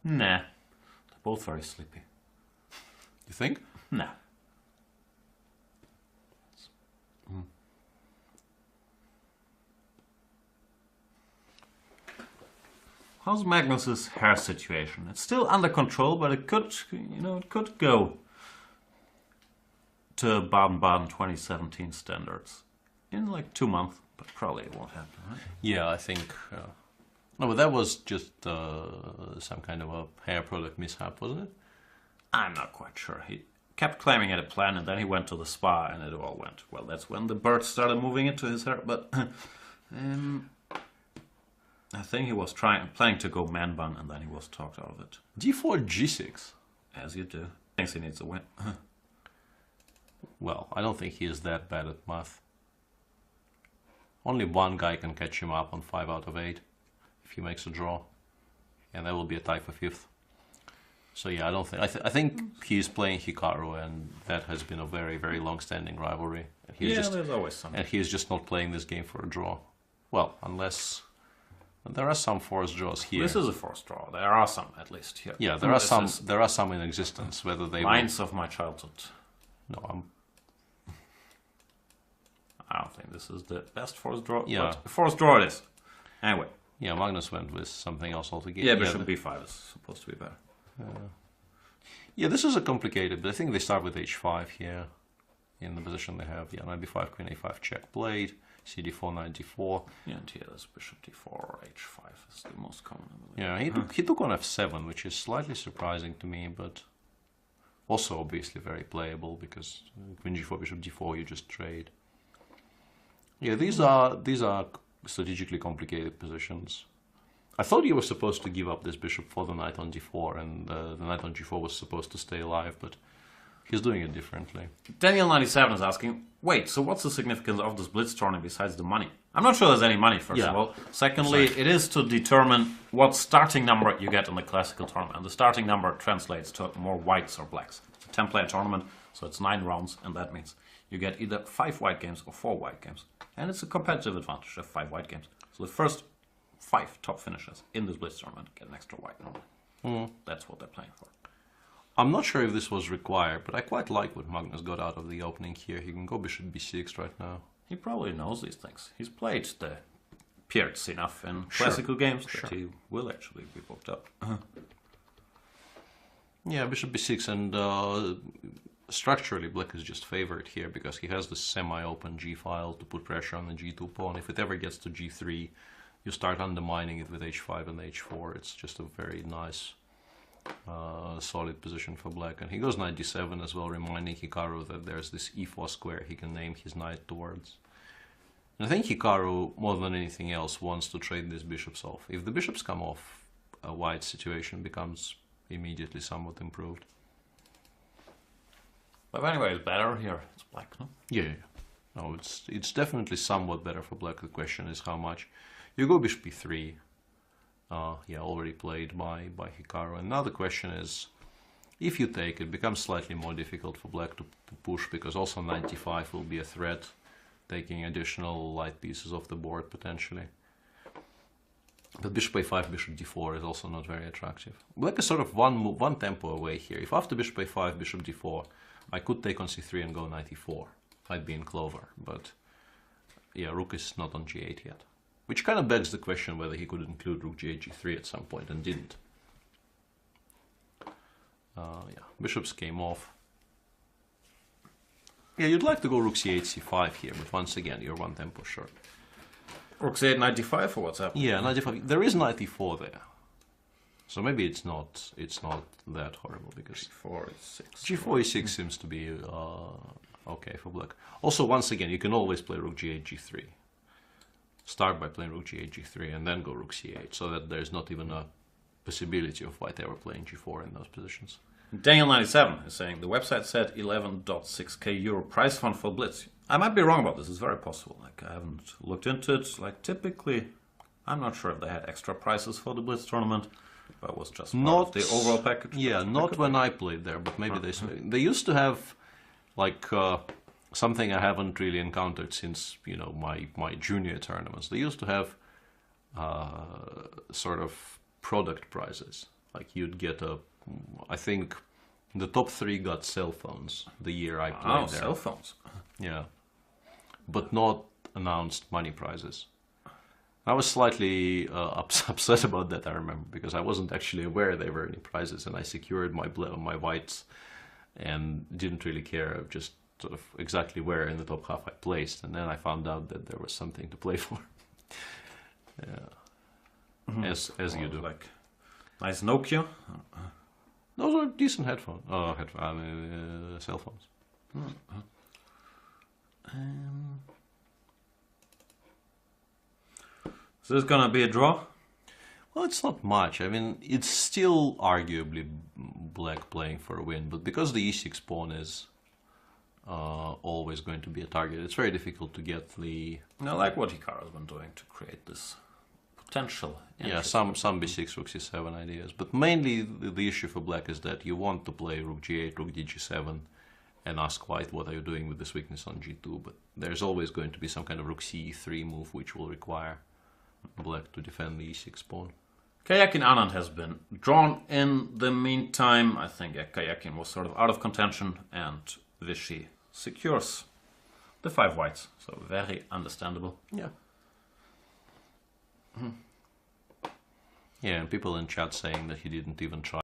Nah. They're both very sleepy. You think? Nah. How's Magnus's hair situation? It's still under control, but it could, it could go to Baden-Baden 2017 standards in like 2 months, but probably it won't happen, right? Yeah, I think. No, but that was just some kind of a hair product mishap, wasn't it? I'm not quite sure. He kept claiming he had a plan, and then he went to the spa, and it all went well. That's when the birds started moving into his hair, but I think he was planning to go man bun, and then he was talked out of it. D4, G6. As you do. Thinks he needs a win. Well, I don't think he is that bad at math. Only one guy can catch him up on 5 out of 8 if he makes a draw, and that will be a tie for 5th. So yeah, I don't think. I think he's playing Hikaru, and that has been a very, very long-standing rivalry. And there's always some. And he is just not playing this game for a draw. Well, unless there are some forced draws here. This is a forced draw. There are some, at least here. Yeah, there are some. There are some in existence. Whether they lines of my childhood. No, I don't think this is the best forced draw. Yeah, but forced draw it is. Anyway. Yeah, Magnus went with something else altogether. Yeah, bishop b5 is supposed to be better. Yeah, this is a complicated, but I think they start with h5 here in the position they have. Yeah, knight b5, queen a5, check blade, cd4, knight d4. Yeah, and here there's bishop d4 or h5 is the most common, I believe. Yeah, he took on f7, which is slightly surprising to me, but also obviously very playable because queen g4, bishop d4, you just trade. Yeah, these are strategically complicated positions. I thought you were supposed to give up this bishop for the knight on d4, and the knight on g4 was supposed to stay alive, but he's doing it differently. Daniel97 is asking, wait, so what's the significance of this blitz tournament besides the money? I'm not sure there's any money, first of all. Secondly, it is to determine what starting number you get in the classical tournament, and the starting number translates to more whites or blacks. It's a 10-player tournament, so it's 9 rounds, and that means you get either 5 white games or 4 white games. And it's a competitive advantage of 5 white games. So the first 5 top finishers in this blitz tournament get an extra white normally. That's what they're playing for. I'm not sure if this was required, but I quite like what Magnus got out of the opening here. He can go bishop b6 right now. He probably knows these things. He's played the Pierts enough in classical games that he will actually be booked up. Yeah, bishop b6, and structurally black is just favored here because he has this semi-open g-file to put pressure on the g2 pawn. If it ever gets to g3, you start undermining it with h5 and h4. It's just a very nice, solid position for black. And he goes knight d7 as well, reminding Hikaru that there's this e4 square he can name his knight towards. And I think Hikaru, more than anything else, wants to trade these bishops off. If the bishops come off, a white situation becomes immediately somewhat improved. But anyway, it's better here. It's black, no? Yeah. No, it's definitely somewhat better for black. The question is how much. You go bishop b3. Yeah, already played by Hikaru. And now the question is, if you take it, becomes slightly more difficult for black to push, because also knight d5 will be a threat, taking additional light pieces off the board potentially. But bishop a5, bishop d4 is also not very attractive. Black is sort of one tempo away here. If after bishop a5, bishop d4, I could take on c3 and go knight e4. I'd be in clover, but yeah, rook is not on g8 yet. Which kind of begs the question whether he could include rook g8, g3 at some point, and didn't. Yeah, bishops came off. Yeah, you'd like to go rook c8, c5 here, but once again, you're one tempo short. Rook c8, knight d5 for what's happening? Yeah, knight d5. There is knight e4 there. So maybe it's not that horrible, because g4 e6. g4 e6 seems to be okay for black. Also, once again, you can always play rook g8, g3. Start by playing rook g8, g3, and then go rook c8, so that there's not even a possibility of white ever playing g4 in those positions. Daniel97 is saying the website said 11.6k euro price fund for blitz. I might be wrong about this. It's very possible. Like, I haven't looked into it. Like, typically, I'm not sure if they had extra prices for the blitz tournament. But it was just part of the overall package. Yeah, not when I played there, but maybe they used to have like something I haven't really encountered since, you know, my junior tournaments. They used to have sort of product prizes. Like you'd get I think the top 3 got cell phones the year I played there. Cell phones. Yeah, but not announced money prizes. I was slightly upset about that, I remember, because I wasn't actually aware there were any prizes, and I secured my whites and didn't really care just sort of exactly where in the top half I placed, and then I found out that there was something to play for. Yeah, as you do. Like nice Nokia. Those are decent headphones. Oh, cell phones. So it's gonna be a draw? Well, it's not much. I mean, it's still arguably black playing for a win, but because the e6 pawn is always going to be a target, it's very difficult to get the... I like what Hikaru's been doing to create this potential. Yeah, some b6, rook c7 ideas, but mainly the issue for black is that you want to play rook g8, rook dg7, and ask white, what are you doing with this weakness on g2, but there's always going to be some kind of rook c3 move which will require black to defend the e6 pawn. Kayakin Anand has been drawn in the meantime. I think Kayakin was sort of out of contention, and Vishy secures the 5 whites. So very understandable. Yeah. Yeah, and people in chat saying that he didn't even try